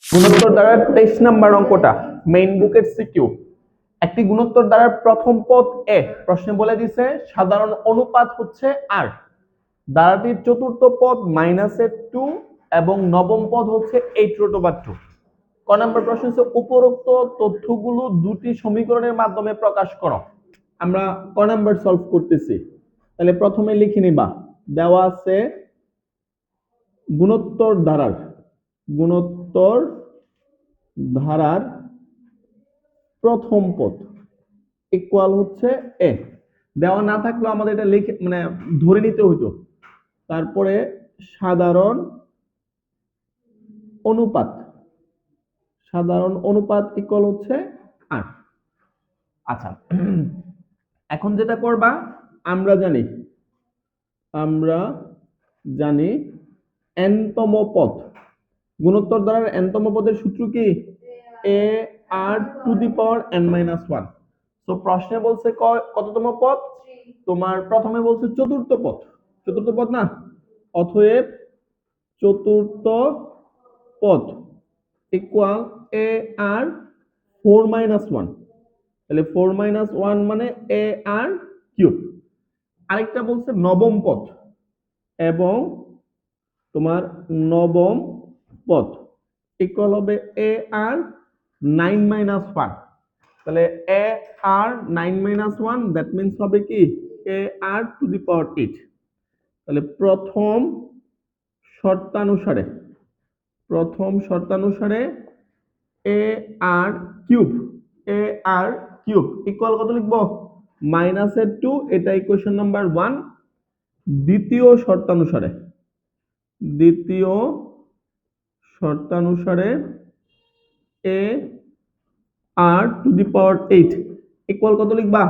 গুণোত্তর দ্বারার 23 নম্বর অঙ্কটা মেইন বুকের সিকিউ। একটি গুণোত্তর দ্বারার প্রথম পদ এ, প্রশ্নে বলে দিছে সাধারণ অনুপাত হচ্ছে আর, দ্বারাটির চতুর্থ পদ -2 এবং নবম পদ হচ্ছে 8√2। ক নম্বর প্রশ্ন হচ্ছে উপরোক্ত তথ্যগুলো দুটি সমীকরণের মাধ্যমে প্রকাশ করো। আমরা ক নম্বর সলভ করতেছি, তাহলে প্রথমে লিখে নিবা, দেওয়া আছে গুণোত্তর ধারার প্রথম পদ ইকুয়াল হচ্ছে এ। দেওয়া না থাকলেও আমাদের এটা লিখে মানে ধরে নিতে হইতো। তারপরে সাধারণ অনুপাত ইকুয়াল হচ্ছে আর। আচ্ছা, এখন যেটা করবা, আমরা জানি এনতম পদ, গুণোত্তর দ্বারার এনতম পদের সূত্র কি? এ r to the power n-1। তো প্রশ্নে বলছে কততম পদ? তোমার প্রথমে বলছে চতুর্থ পদ না, অতএব চতুর্থ পদ ইকুয়াল এ আর 4-1। তাহলে 4-1 মানে এ আর কিউব। আরেকটা বলছে নবম পদ, এবং তোমার নবম পদ ইকুয়াল হবে এ আর 9-1। তাহলে এ আর 9-1 দ্যাট মিন্স হবে কি এ আর টু দি পাওয়ার 8। তাহলে প্রথম শর্তানুসারে এ আর কিউব ইকুয়াল কত লিখবো? -2, এটা ইকুয়েশন নাম্বার 1। দ্বিতীয় শর্তানুসারে এ r to the power 8 equal কত লিখবা?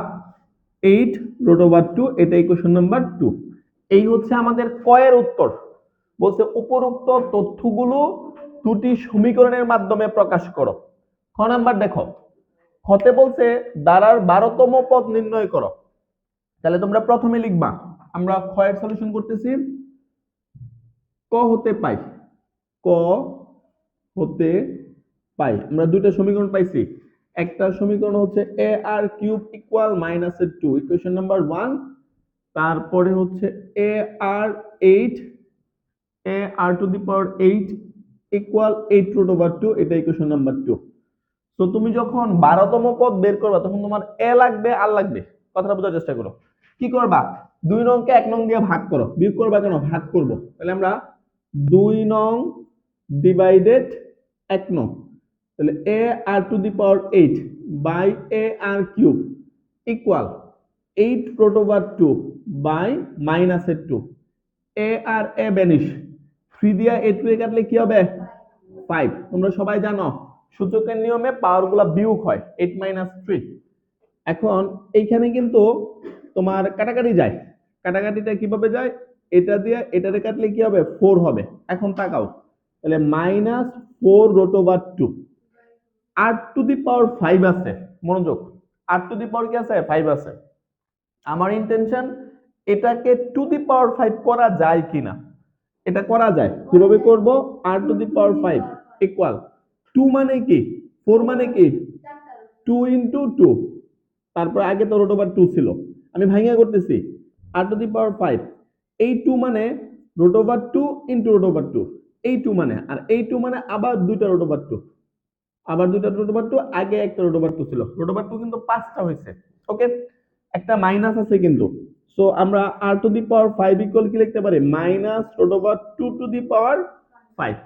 8√2, এটা ইকুয়েশন নাম্বার 2। এই হচ্ছে আমাদের কয়ের উত্তর। বলছে উপরোক্ত তথ্যগুলো দুটি সমীকরণের মাধ্যমে প্রকাশ করো। খ নাম্বার দেখো, হতে বলছে দ্বারার 12তম পদ নির্ণয় করো। তাহলে তোমরা প্রথমে লিখবা, আমরা ক্ষয়ের সলিউশন করতেছি। ক হতে পাই আমরা দুইটা সমীকরণ পাইছি। একটা সমীকরণ হচ্ছে এ r cube equal -2, equation number 1। তারপরে হচ্ছে এ আর 8, এ r to the power 8 equal 8√2, এটা ইকুয়েশন নাম্বার 2। তো তুমি যখন 12তম পদ বের করবা তখন তোমার এ লাগবে আর লাগবে, কথাটা বোঝার চেষ্টা করো। কি করবা? 2 নংকে 1 নং দিয়ে ভাগ করো। বিয়োগ করবা কেন? ভাগ করব। তাহলে আমরা 2 নং ডিভাইডেড 1 নং, তাহলে a r to the power 8 by a r cube equal 8√2 by -2। A r a vanish, 3 দিয়া 8 রে কাটলে কি হবে? 5। তোমরা সবাই জানো সূচকের নিয়মে পাওয়ারগুলো বিয়োগ হয়, 8 - 3। এখন এইখানে কিন্তু তোমার কাটাকাটি যায়। কাটাকাটিটা কিভাবে যায়? এটা দিয়ে এটারে কাটলে কি হবে? 4 হবে। এখন তাকাও, তাহলে -4√2 আর টু দি পাওয়ার 5 আছে। মনোযোগ, আর টু দি পাওয়ার কি আছে? 5 আছে। আমার ইন্টেনশন এটাকে টু দি পাওয়ার 5 করা যায় কিনা। এটা করা যায়। কিভাবে করব? আর টু দি পাওয়ার 5 ইকুয়াল 2 মানে কি? 4 মানে কি? 2 ইনটু 2। তারপর আগে তো √2 ছিল, আমি ভাঙিয়া করতেছি। আর টু দি পাওয়ার 5, এই 2 মানে √2 ইনটু √2, এই 2 মানে, আর এই 2 মানে আবার দুইটা √2, আবার দুইটা √2, আগে একটা √2 ছিল। √2 কিন্তু 5টা হয়েছে। ওকে, একটা মাইনাস আছে কিন্তু। সো আমরা আর টু দি পাওয়ার 5 ইকুয়াল কি লিখতে পারি? -√2 টু দি পাওয়ার 5।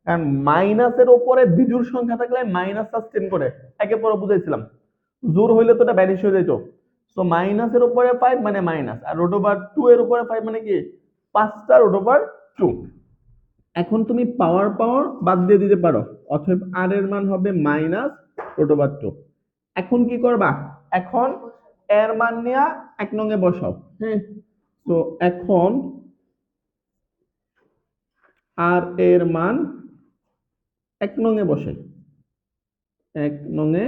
কারণ মাইনাসের উপরে বিজোড় সংখ্যা থাকলে মাইনাস সাবস্টেন করে, একে পরে বুঝাইছিলাম। জোর হইলে তো এটা ভ্যানিশ হয়ে যেত। সো মাইনাসের উপরে 5 মানে মাইনাস, আর √2 এর উপরে 5 মানে কি? 5টা √2। এখন তুমি পাওয়ার বাদ দিয়ে দিতে পারো, অতএব আর এর মান হবে -√2। এখন কি করবা? এখন এর মান নিয়ে 1 নং এ বসাও। হ্যাঁ, তো এখন আর এর মান 1 নং এ বসাই, 1 নং এ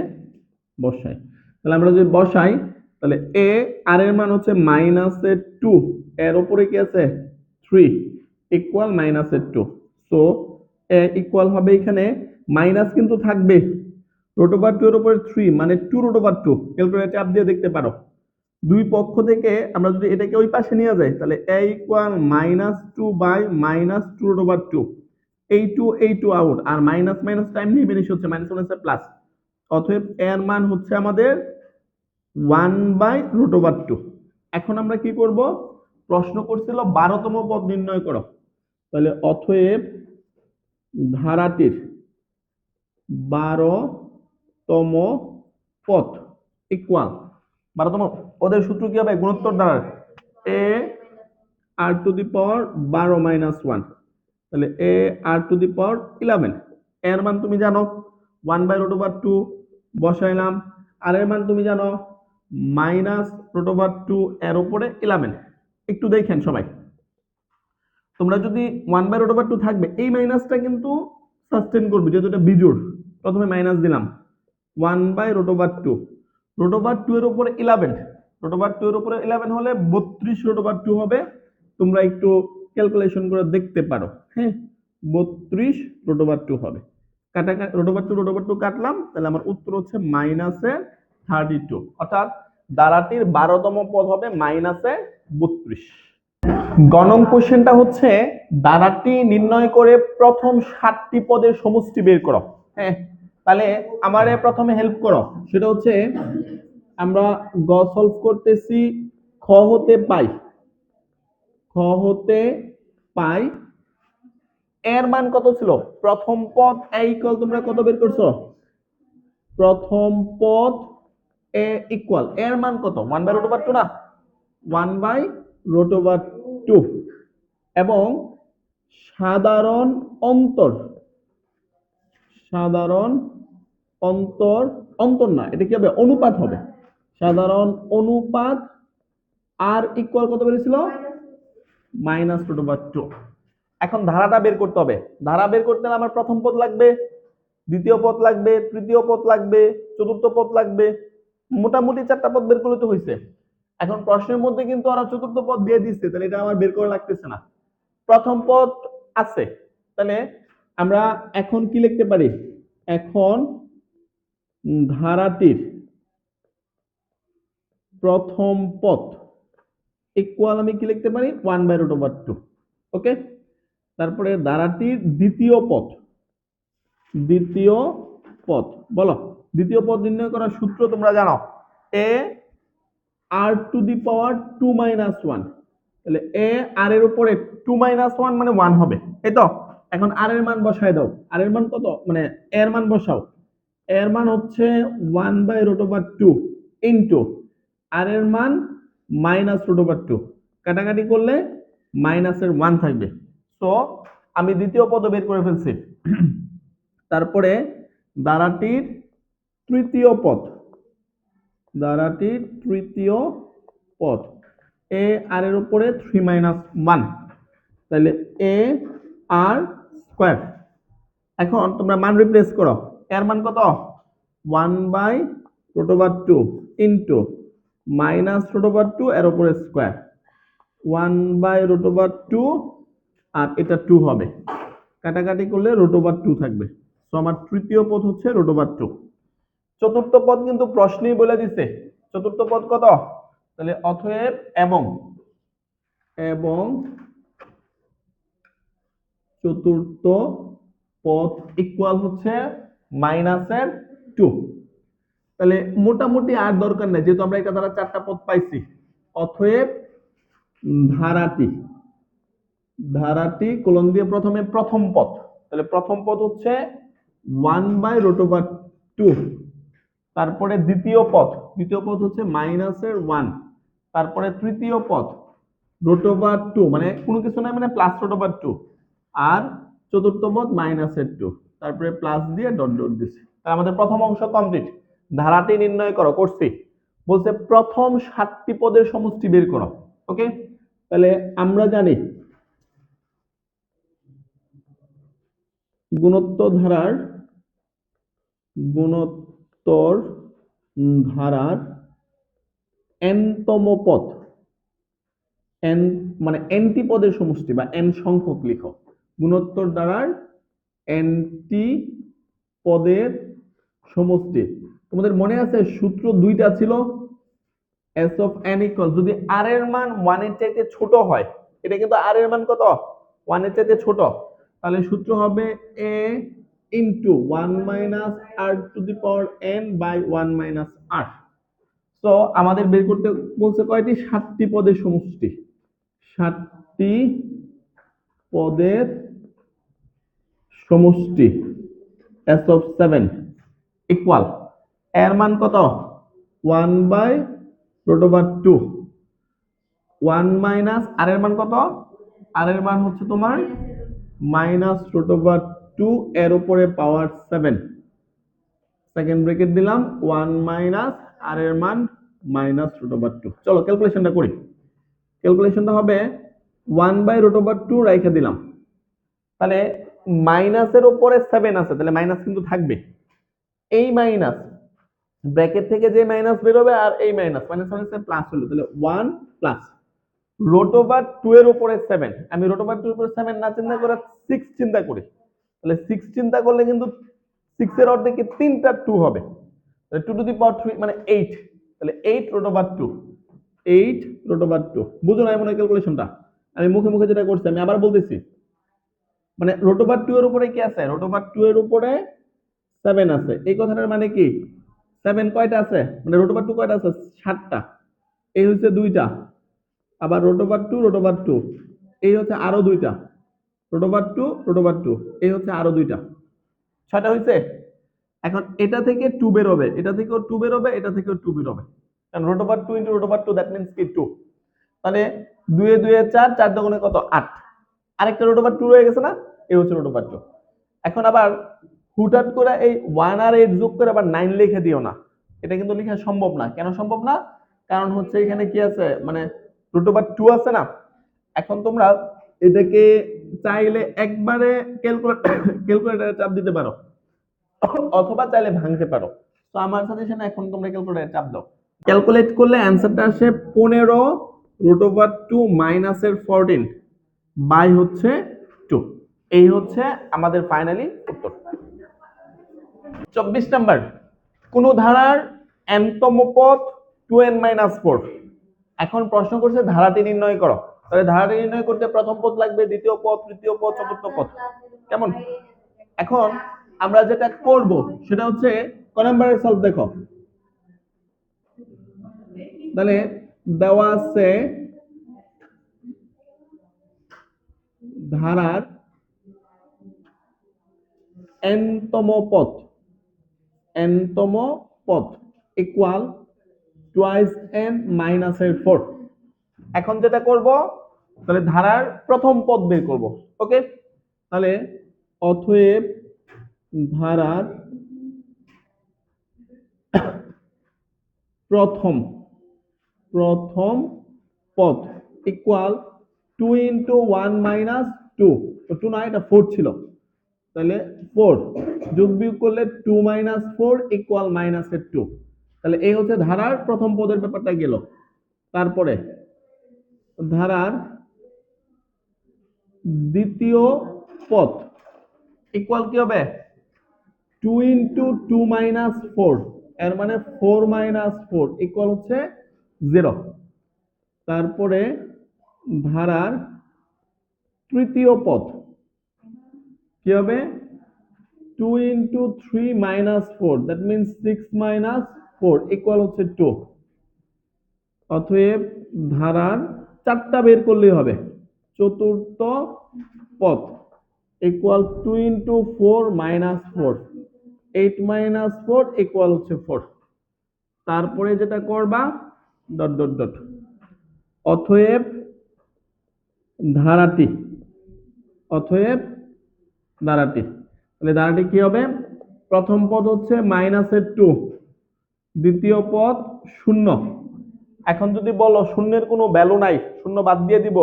বসাই। তাহলে আমরা যদি বসাই, তাহলে এ আর এর মান হচ্ছে -2, এর উপরে কি আছে? 3 ইকুয়াল -2। সো এ ইকুয়াল হবে এখানে মাইনাস কিন্তু থাকবে, রুট ওভার 2 এর উপরে 3 মানে 2 রুট ওভার 2, ক্যালকুলেটর চাপ দিয়ে দেখতে পারো। দুই পক্ষ থেকে আমরা যদি এটাকে ওই পাশে নিয়ে যাই তাহলে a equal -2 by -2 root over 2, এই 2 আউট, আর মাইনাস মাইনাস টাইম নিয়ে বেরিয়ে হচ্ছে মাইনাস মাইনাস প্লাস, অতএব এর মান হচ্ছে আমাদের 1 বাই রুট ওভার 2। এখন আমরা কি করব, প্রশ্ন করছিল 12তম পদ নির্ণয় করো, তাহলে অতএব ধারাটির 12তম পদ ইকুয়াল 12তম পদের সূত্র কি হবে, গুণোত্তর দ্বারা a r two the power 12 minus 1, তাহলে a r টু দি পাওয়ার 11, এর মান তুমি জানো 1 বাই রুট ওভার 2 বসাইলাম, আর এর মান তুমি জানো মাইনাস রুট ওভার 2 এর উপরে 11। একটু দেখেন সবাই, তোমরা যদি 1 বাই রুট ওভার 2 থাকবে, এই মাইনাসটা কিন্তু সাস্টেন করবে যেহেতু এটা বিজোড়, প্রথমে মাইনাস দিলাম 1 by root over 2, root over 2 এর উপরে 11, রুট ওভার 2 এর উপরে 11 হলে 32 রুট ওভার 2 হবে, তোমরা একটু ক্যালকুলেশন করে দেখতে পারো। হ্যাঁ, 32 রুট ওভার 2 হবে, কাটা রুট ওভার 2 কাটলাম, তাহলে আমার উত্তর হচ্ছে -32, অর্থাৎ দ্বারাটির 12তম পদ হবে -32। গণং কোশ্চেনটা হচ্ছে দ্বারাটি নির্ণয় করে প্রথম 7টি পদের সমষ্টি বের করো। হ্যাঁ, তাহলে আমারে প্রথমে হেল্প করো, সেটা হচ্ছে আমরা গ সলভ করতেছি, খ হতে পাই এর মান কত ছিল, প্রথম পদ এ ইকুয়াল, তোমরা কত বের করছো, প্রথম পদ এ ইকুয়াল এর মান কত, 1 বাই রুট ওভার 2 না, 1 বাই রুট ওভার 2, এবং সাধারণ অন্তর, অন্তর না, এটা কি হবে, অনুপাত হবে, সাধারণ অনুপাত আর ইকুয়াল কত বেরিয়েছিল, মাইনাস রুট ওভার 2। এখন ধারাটা বের করতে হবে, ধারা বের করতে হলে আমার প্রথম পদ লাগবে, দ্বিতীয় পদ লাগবে, তৃতীয় পদ লাগবে, চতুর্থ পদ লাগবে, মোটামুটি 4টা পদ বের করলে তো হয়েছে। এখন প্রশ্নের মধ্যে কিন্তু ওরা চতুর্থ পদ দিয়ে দিচ্ছে, তাহলে এটা আমার বের করা লাগতেছে না, প্রথম পদ আছে, তাহলে আমরা এখন কি লিখতে পারি, এখন ধারাটির প্রথম পদ ইকুয়াল আমি কি লিখতে পারি, 1 বাই রুট ওভার 2। ওকে, তারপরে ধারাটির দ্বিতীয় পদ বলো, দ্বিতীয় পদ নির্ণয় করার সূত্র তোমরা জানো, a r two the power 2 minus 1, তাহলে a r এর উপরে 2 মাইনাস 1 মানে 1 হবে, এই তো। এখন r এর মান বসায় দাও, r এর মান কত, মানে a এর মান বসাও, এর মান হচ্ছে 1 বাই রুট ওভার 2 ইনটু আর এর মান মাইনাস রুট ওভার 2, কাটাকাটি করলে মাইনাসের 1 থাকবে। তো আমি দ্বিতীয় পদ বের করে ফেলছি। তারপরে দ্বারাটির তৃতীয় পদ এ আর এর উপরে 3 মাইনাস 1, তাহলে এ আর স্কয়ার। এখন তোমরা মান রিপ্লেস করো, এর মান কত, 1 by root over 2 into minus root over 2 এর উপরে স্কয়ার, 1 বাই রুট ওভার 2, আর এটা 2 হবে, কাটাকাটি করলে রুট ওভার 2 থাকবে। তো আমার তৃতীয় পদ হচ্ছে রুট ওভার 2। চতুর্থ পদ কিন্তু প্রশ্নেই বলে দিছে, চতুর্থ পদ কত, তাহলে অতএব এবং চতুর্থ পদ ইকুয়াল হচ্ছে মাইনাসের 2। তাহলে মোটামুটি আর দরকার নেই, যেহেতু আমরা এটা দ্বারা 4টা পদ পাইছি, অতএব ধারাটি কোলন দিয়ে প্রথমে প্রথম পদ, তাহলে প্রথম পদ হচ্ছে 1 বাই রুট ওভার 2, তারপরে দ্বিতীয় পদ হচ্ছে মাইনাসের 1, তারপরে তৃতীয় পদ রুট ওভার 2 মানে কোনো কিছু নাই, মানে প্লাস রুট ওভার 2, আর চতুর্থ পদ মাইনাসের 2, তারপরে প্লাস দিয়ে ডট ডট দিছি। তাহলে আমাদের প্রথম অংশ কমপ্লিট। ধারাটি নির্ণয় করো, করছি, বলছে প্রথম 7টি পদের সমষ্টি বের করো। ওকে, তাহলে আমরা জানি গুণোত্তর ধারার n-তম পদ, n মানে nটি পদের সমষ্টি বা n সংখ্যক লিখো, গুণোত্তর ধারার nটি পদের সমষ্টি। তোমাদের মনে আছে সূত্র দুইটা ছিল, s of n equal যদি r এর মান 1 এর চাইতে ছোট হয়, এটা কিন্তু r এর মান কত 1 এর চাইতে ছোট, তাহলে সূত্র হবে a into 1 minus r to the power n by 1 minus r। তো আমাদের বের করতে বলছে কয়টি, 7টি পদের সমষ্টি, 7টি পদের সমষ্টি s of 7 ইকুয়াল এর মান কত 1 বাই রুট ওভার 2, 1 মাইনাস আর এর মান কত, আর এর মান হচ্ছে তোমার মাইনাস রুট ওভার 2 এর উপরে পাওয়ার 7, সেকেন্ড ব্র্যাকেট দিলাম 1 মাইনাস আর এর মান মাইনাস রুট ওভার 2। চলো ক্যালকুলেশনটা করি, ক্যালকুলেশনটা হবে 1 বাই রুট ওভার 2 রাইখে দিলাম, তাহলে মাইনাসের উপরে 7 আছে, তাহলে মাইনাস কিন্তু থাকবে, এই মাইনাস ব্র্যাকেট থেকে যে মাইনাস বের হবে আর এই মাইনাস মাইনাস মাইনাসে প্লাস হলো, তাহলে 1 প্লাস রুট ওভার 2 এর উপরে 7, আমি রুট ওভার 2 এর উপরে 7 না চিন্তা করে 6 চিন্তা করি, তাহলে 6 চিন্তা করলে কিন্তু 6 এর অর্ধেকে 3টা 2 হবে, তাহলে 2 টু দি পাওয়ার 3 মানে 8, তাহলে 8 রুট ওভার 2, 8 রুট ওভার 2। বুঝো না মনে ক্যালকুলেশনটা, আমি মুখে মুখে যেটা করছি আমি আবার বলতেছি, মানে রুট ওভার 2 এর উপরে কি আছে, রুট ওভার 2 এর উপরে 7 আছে, এই কথাটার মানে কি 7 কয়টা আছে, মানে রুট ওভার 2 কয়টা আছে 7টা, এই হচ্ছে দুইটা, আবার রুট ওভার 2 রুট ওভার 2 এই হচ্ছে আরো দুইটা, রুট ওভার 2 রুট ওভার 2 এই হচ্ছে আরো দুইটা, 6টা হইছে। এখন এটা থেকে 2 বের হবে, এটা থেকেও 2 বের হবে, এটা থেকেও 2 বের হবে, কারণ root over 2 into root over 2 that means কি 2, তাহলে 2 এ 2 এ 4, 4 দুগুণে কত 8, আরেকটা রুট ওভার 2 রয়ে গেছে না, এই হচ্ছে রুট ওভার 2। এখন আবার হুটহাট করে এই 1 আর 8 যোগ করে আবার 9 লিখে দিও না, এটা কিন্তু লেখা সম্ভব না, কেন সম্ভব না, কারণ হচ্ছে এখানে কি আছে, মানে রুট ওভার 2 আছে না, এখন তোমরা এটাকে চাইলে একবারে ক্যালকুলেটরে চাপ দিতে পারো, অথবা চাইলে ভাঙতে পারো, তো আমার সাজেশন এখন তোমরা ক্যালকুলেটরে চাপ দাও, ক্যালকুলেট করলে অ্যানসারটা আসে 15 রুট ওভার 2 মাইনাসের 14 বাই হচ্ছে 2, এই হচ্ছে আমাদের ফাইনালি উত্তর। 24 নাম্বার, কোন ধারার nতম পদ 2n-4, এখন প্রশ্ন করছে ধারাটি নির্ণয় করো, তাহলে ধারাটি নির্ণয় করতে প্রথম পদ লাগবে, দ্বিতীয় পদ, তৃতীয় পদ, চতুর্থ পদ, কেমন। এখন আমরা যেটা করব সেটা হচ্ছে ক নাম্বারের সলভ দেখো, তাহলে দেওয়া আছে ধারার nতম পদ, nতম পদ ইকুয়াল টুয়াইস n মাইনাসের 4। এখন যেটা করব তাহলে ধারার প্রথম পদ বের করব, ওকে, তাহলে অতএব ধারার প্রথম প্রথম পদ ইকুয়াল 2 ইন্টু 1 মাইনাস 2, তো 2 না এটা 4 ছিল, তাহলে 4 যোগ বিয়োগ করলে 2 মাইনাস 4 ইকুয়াল মাইনাসের 2, তাহলে এই হচ্ছে ধারার প্রথম পদের ব্যাপারটা গেল। তারপরে ধারার দ্বিতীয় পদ ইকুয়াল কি হবে 2 ইন্টু 2 মাইনাস 4, এর মানে 4 মাইনাস 4 ইকুয়াল হচ্ছে 0। তারপরে ধারার তৃতীয় পদ কি হবে 2 into 3 minus 4 that means 6 minus 4 equal হচ্ছে 2। অতএব ধারার 4টা বের করলেই হবে, চতুর্থ পদ equal 2 into 4 minus 4, 8 minus 4 equal হচ্ছে 4। তারপরে যেটা করবা ডট ডট ডট, অতএব ধারাটি, অতএব ধারাটি, তাহলে ধারাটি কি হবে, প্রথম পদ হচ্ছে মাইনাসের 2, দ্বিতীয় পদ 0। এখন যদি বলো শূন্যের কোনো ভ্যালু নাই, শূন্য বাদ দিয়ে দিব,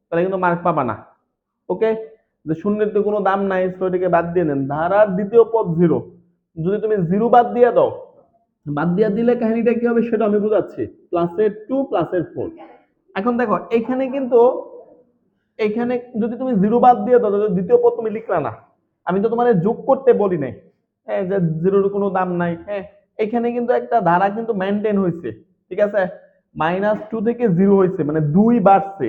তাহলে কিন্তু মার্ক পাবা না, ওকে, যে শূন্যের তো কোনো দাম নাই, তো এটাকে বাদ দিয়ে দেন। ধারার দ্বিতীয় পদ 0, যদি তুমি 0 বাদ দিয়ে দাও, বাদ দিয়ে দিলে কাহিনীটা কি হবে সেটা আমি বুঝাচ্ছি, প্লাসের 2 প্লাসের 4। এখন দেখো এখানে কিন্তু, এখানে যদি তুমি 0 বাদ দিয়ে দাও তাহলে দ্বিতীয় পদ তুমি লিখলা না, আমি তো তোমার যোগ করতে বলি নাই, হ্যাঁ, যে জিরোর কোনো দাম নাই। হ্যাঁ, এখানে কিন্তু একটা ধারা কিন্তু মেনটেন হয়েছে, ঠিক আছে। -2 থেকে 0 হয়েছে, মানে 2 বাড়ছে।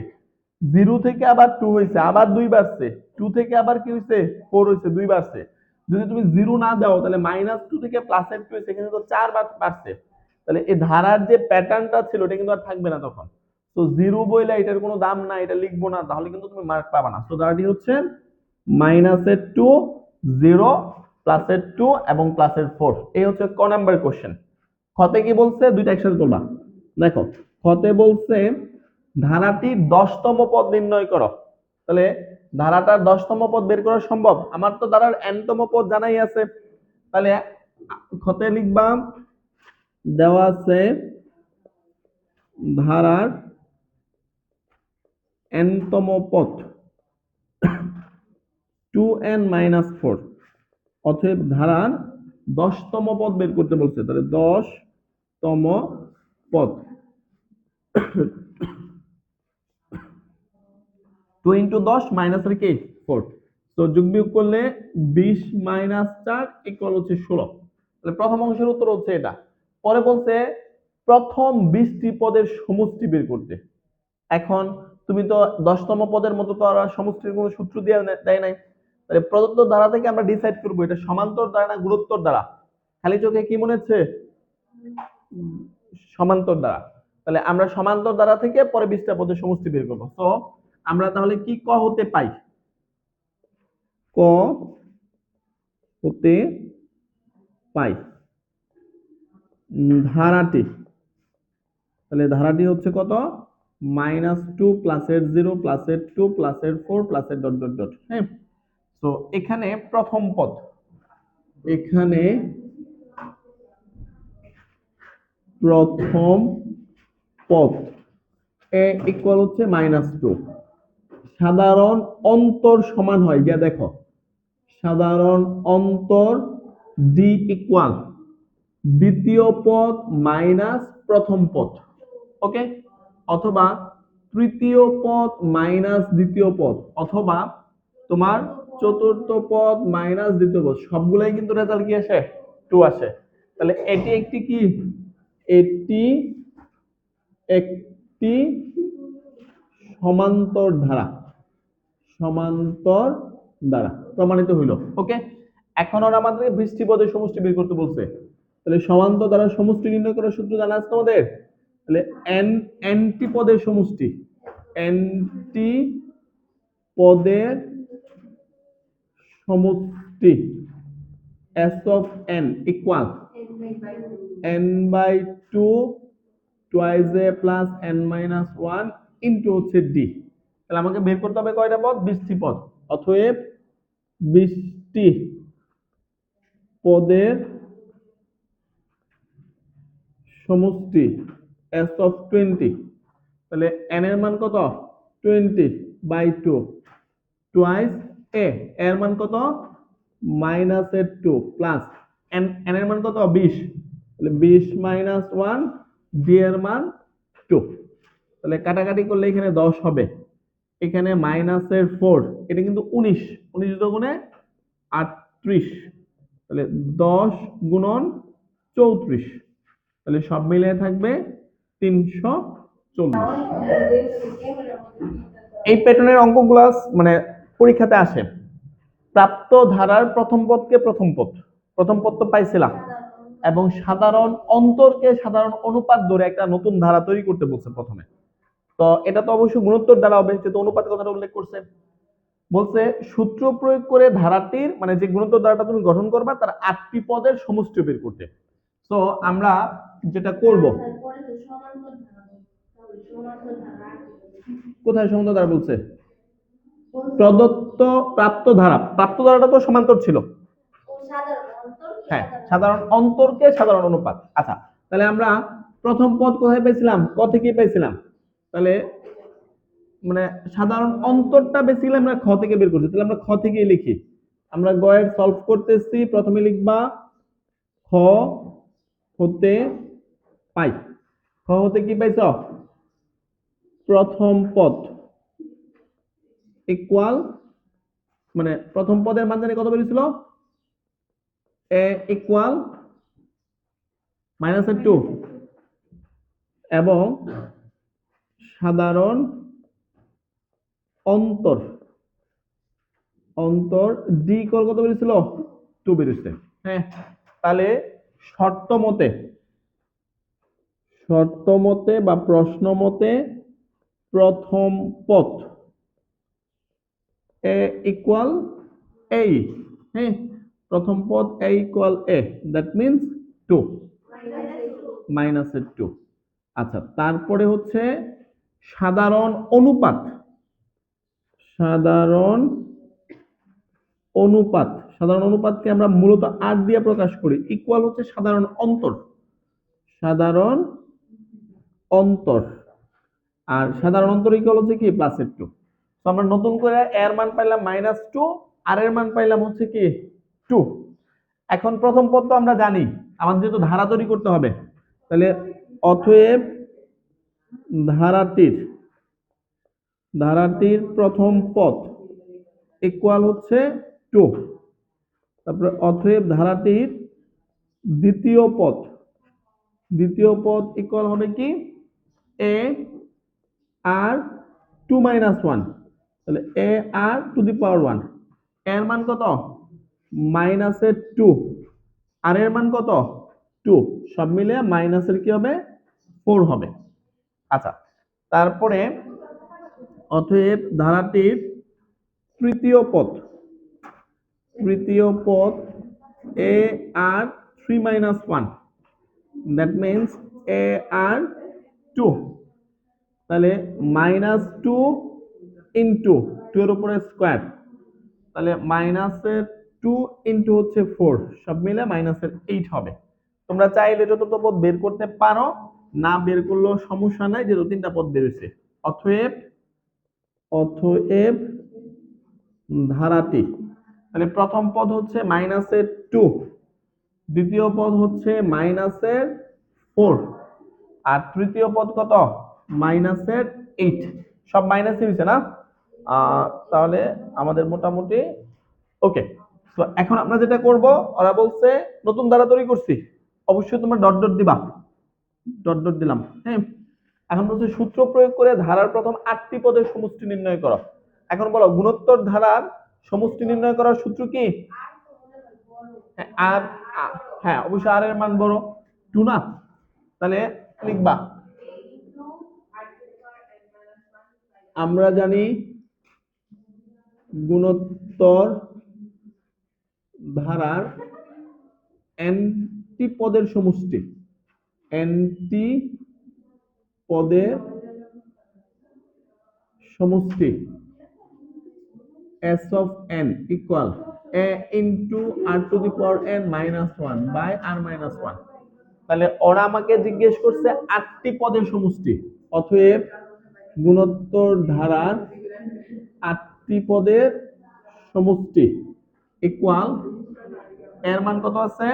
0 থেকে আবার 2 হয়েছে, আবার 2 বাড়ছে। 2 থেকে আবার কি হয়েছে, 4 হয়েছে, 2 বাড়ছে। যদি তুমি 0 না দাও তাহলে -2 থেকে +2 হয়েছে, এখানে তো 4 বাড়ছে। তাহলে এই ধারার যে প্যাটার্নটা ছিল এটা কিন্তু আর থাকবে না তখন। তো 0 বইলে এটার কোনো দাম নাই, এটা লিখবো না, তাহলে কিন্তু তুমি মার্ক পাবা না। তো ধারাটি হচ্ছে -2, 0, +2 এবং +4। এই হচ্ছে ক নাম্বার কোশ্চেন। খতে কি বলছে, দুইটা একসাথে তোলা। দেখো, খতে বলছে ধারাটির 10তম পদ নির্ণয় করো। তাহলে ধারাটার 10তম পদ বের করা সম্ভব? আমার তো ধারার nতম পদ জানাই আছে। তাহলে খতে লিখবা, দেওয়া আছে ধারার nতম পদ 2n-4। অতএব ধারার 10তম পদ বের করতে বলছে। তাহলে 10তম পদ 2 × 10 মাইনাস আর কি 4। তো যোগ বিয়োগ করলে 20 - 4 = হচ্ছে 16। তাহলে প্রথম অংশের উত্তর হচ্ছে এটা। পরে বলছে প্রথম 20টি পদের সমষ্টি বের করতে। এখন তুমি তো 10তম পদের মতো তো আর সমষ্টির কোনো সূত্র দিয়ে দেয় নাই। তাহলে প্রদত্ত ধারা থেকে আমরা ডিসাইড করব এটা সমান্তর ধারা না গুণোত্তর ধারা। খালি চোখে কি মনে হচ্ছে? সমান্তর ধারা। তাহলে আমরা সমান্তর ধারা থেকে পরে 20টা পদের সমষ্টি বের করব। তো আমরা তাহলে কি ক হতে পাই? ক হতে পাই ধারাটি, তাহলে ধারাটি হচ্ছে কত? -2 +0 +2 +4 +... হ্যাঁ, তো এখানে প্রথম পদ, এখানে প্রথম পদ এ ইকুয়াল হচ্ছে -2। সাধারণ অন্তর সমান হয় গিয়া দেখো, সাধারণ অন্তর ডি ইকুয়াল দ্বিতীয় পদ মাইনাস প্রথম পদ, ওকে। অথবা তৃতীয় পদ মাইনাস দ্বিতীয় পদ, অথবা তোমার চতুর্থ পদ মাইনাস দ্বিতীয় পদ, সবগুলাই কিন্তু রেজাল্ট কি আসে? 2 আসে। তাহলে এটি একটি কি? এটি একটি সমান্তর ধারা, সমান্তর দ্বারা প্রমাণিত হইল, ওকে। এখন আর আমাদের 20টি পদের সমষ্টি বের করতে বলছে। তাহলে সমান্তর দ্বারা সমষ্টি নির্ণয় করার সূত্র জানা আছে তোমাদের? তাহলে nটি পদের সমষ্টি, nটি পদের সমষ্টি s of n equal n/2 twice a plus n-1 into হচ্ছে d। তাহলে আমাকে বের করতে হবে কয়টা পদ? 20টি পদ। অতএব 20টি পদের সমষ্টি s of 20। তাহলে n এর মান কত? 20/2 টুয়াইস a, এর মান কত? -2 প্লাস n এর মান কত? 20। তাহলে 20 - 1, d এর মান 2। তাহলে কাটাকাটি করলে এখানে 10 হবে, এখানে -4, এটা কিন্তু 19, 19 দুগুণে 38। তাহলে 10 গুণন 34, তাহলে সব মিলিয়ে থাকবে 340। এই প্যাটার্নের অঙ্কগুলো মানে পরীক্ষাতে আসে। প্রাপ্ত ধারার প্রথম পদকে প্রথম পদ, প্রথম পদ তো পাইছিলাম, এবং সাধারণ অন্তরকে সাধারণ অনুপাত ধরে একটা নতুন ধারা তৈরি করতে বলছে প্রথমে। তো এটা তো অবশ্যই গুণোত্তর দ্বারা হবে, যেহেতু অনুপাতের কথাটা উল্লেখ করছে। বলছে সূত্র প্রয়োগ করে ধারাটির মানে যে গুণোত্তর ধারাটা তুমি গঠন করবা তার 8টি পদের সমষ্টি বের করতে। তো আমরা যেটা করব, কোথায় সমান্তর ধারা বলছে? প্রদত্ত প্রাপ্ত ধারা, প্রাপ্ত ধারাটা তো সমান্তর ছিল। হ্যাঁ, সাধারণ অন্তরকে সাধারণ অনুপাত। আচ্ছা, তাহলে আমরা প্রথম পদ কোথায় পেয়েছিলাম? ক থেকে পেয়েছিলাম। তাহলে মানে সাধারণ অন্তরটা বেসিক্যালি আমরা খ থেকে বের করছি। তাহলে আমরা খ থেকেই লিখি। আমরা গ এর সলভ করতেছি। প্রথমে লিখবা খ হতে পাই। খ হতে কি পাইছ? প্রথম পদ ইকুয়াল, মানে প্রথম পদের মান জানি কত বেরিয়েছিল? এ ইকুয়াল -2 এবং সাধারণ অন্তর অন্তর ডি ইকুয়াল কত বেরিয়েছিল 2 বেরিয়েছে। হ্যাঁ, তাহলে শর্ত মতে বা প্রশ্ন মতে প্রথম পথ এ ইকুয়াল এ। হ্যাঁ, প্রথম পদ এ ইকুয়াল এ, দ্যাট মিনস 2 -2। আচ্ছা, তারপরে হচ্ছে সাধারণ অনুপাত সাধারণ অনুপাতকে আমরা মূলত আর দিয়ে প্রকাশ করি। ইকুয়াল হচ্ছে সাধারণ অন্তর আর সাধারণ অন্তর ইকুয়াল হচ্ছে কি +2। তো আমরা নতুন করে এর মান পাইলাম -2, আর এর মান পাইলাম হচ্ছে কি 2। এখন প্রথম পদ তো আমরা জানি, আমাদের যেহেতু ধারা তৈরি করতে হবে, তাহলে অতএব ধারাটির প্রথম পদ ইকুয়াল হচ্ছে 2। তারপরে অতএব ধারাটির দ্বিতীয় পদ ইকুয়াল হবে কি এ আর 2 - 1, তাহলে এ আর টু দি পাওয়ার 1। এর মান কত -2, আর এর মান কত 2, সব মিলে মাইনাসের কি হবে 4 হবে। আচ্ছা, তারপরে অতএব ধারাটির তৃতীয় পদ এ আর 3 - 1, দ্যাট মিনস এ আর 2, তাহলে -2 ইন্টু 2 এর উপরে স্কোয়ার, তাহলে -2 ইন্টু হচ্ছে 4, সব মিলে -8 হবে। তোমরা চাইলে যতটা পদ বের করতে পারো, না বের করলেও সমস্যা নাই, যেহেতু 3টা পদ বের হয়েছে। অতএব ধারাটি, তাহলে প্রথম পদ হচ্ছে -2, দ্বিতীয় পদ হচ্ছে -4, আর তৃতীয় পদ কত -8। সব মাইনাসই হয়েছে না? তাহলে আমাদের মোটামুটি ওকে। তো এখন আমরা যেটা করব, ওরা বলছে নতুন ধারা তৈরি করছি, অবশ্যই তোমরা ডট ডট দিবা। ডট ডট দিলাম। হ্যাঁ, এখন বলছে সূত্র প্রয়োগ করে ধারার প্রথম 8টি পদের সমষ্টি নির্ণয় করো। এখন বলো গুণোত্তর ধারার সমষ্টি নির্ণয় করার সূত্র কি? আর হ্যাঁ, অবশ্যই আর এর মান বড় 2 না, তাহলে লিখবা আমরা জানি গুণোত্তর ধারার nটি পদের সমষ্টি s of n equal a into r to the power n minus 1 by r minus 1। তাহলে ওরা আমাকে জিজ্ঞেস করছে 8টি পদের সমষ্টি। অতএব গুণোত্তর ধারার 8টি পদের সমষ্টি ইকুয়াল, এর মান কত আছে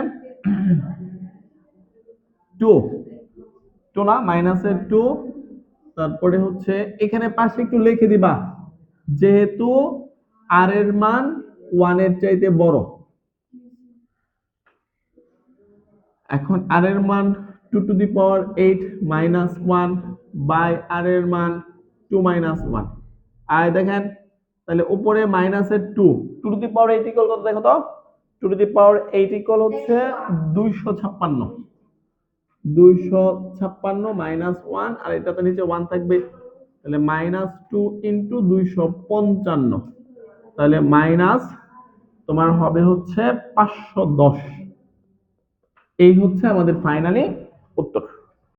2 না, -2। তারপরে হচ্ছে এখানে পাশে একটু লিখে দিবা, যেহেতু আর এর মান 1 এর চাইতে বড়, এখন আর এর মান 2 to the power 8 minus 1 by আর এর মান 2 - 1। আর দেখেন, তাহলে উপরে -2 2 to the power 8 ইকুয়াল কত দেখো তো? 2 to the power 8 ইকুয়াল হচ্ছে 256। 256 -1, আর এটাতে নিচে 1 থাকবে, তাহলে -2 ইন্টু 255, তাহলে মাইনাস তোমার হবে হচ্ছে 510। এই হচ্ছে আমাদের ফাইনালি উত্তর।